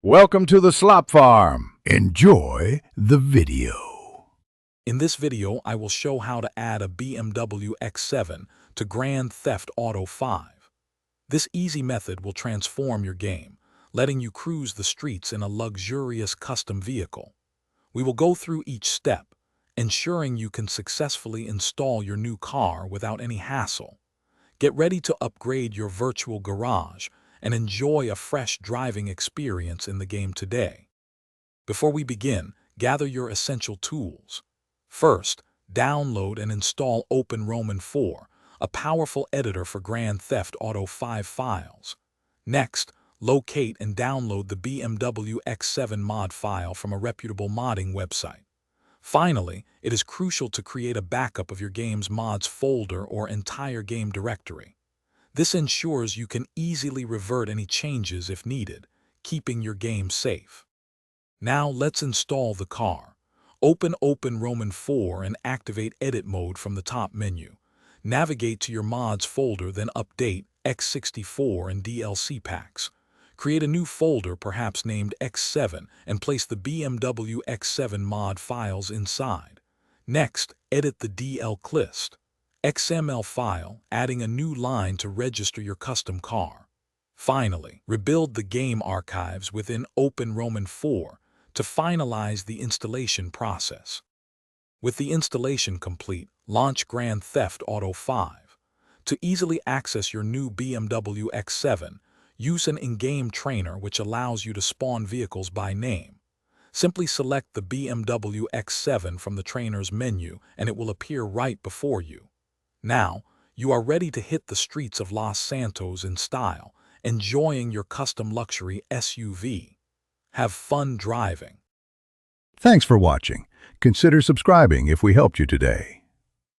Welcome to the Slop Farm. Enjoy the video. In this video, I will show how to add a BMW X7 to Grand Theft Auto 5. This easy method will transform your game, letting you cruise the streets in a luxurious custom vehicle. We will go through each step, ensuring you can successfully install your new car without any hassle. Get ready to upgrade your virtual garage and enjoy a fresh driving experience in the game today. Before we begin, gather your essential tools. First, download and install OpenRoman4, a powerful editor for Grand Theft Auto 5 files. Next, locate and download the BMW X7 mod file from a reputable modding website. Finally, it is crucial to create a backup of your game's mods folder or entire game directory. This ensures you can easily revert any changes if needed, keeping your game safe. Now let's install the car. Open OpenRoman4 and activate Edit Mode from the top menu. Navigate to your mods folder, then update X64 and DLC packs. Create a new folder, perhaps named X7, and place the BMW X7 mod files inside. Next, edit the DL list. XML file, adding a new line to register your custom car. Finally, rebuild the game archives within OpenRoman4 to finalize the installation process. With the installation complete, launch Grand Theft Auto 5. To easily access your new BMW X7, use an in-game trainer which allows you to spawn vehicles by name. Simply select the BMW X7 from the trainer's menu and it will appear right before you. Now, you are ready to hit the streets of Los Santos in style, enjoying your custom luxury SUV. Have fun driving. Thanks for watching. Consider subscribing if we helped you today.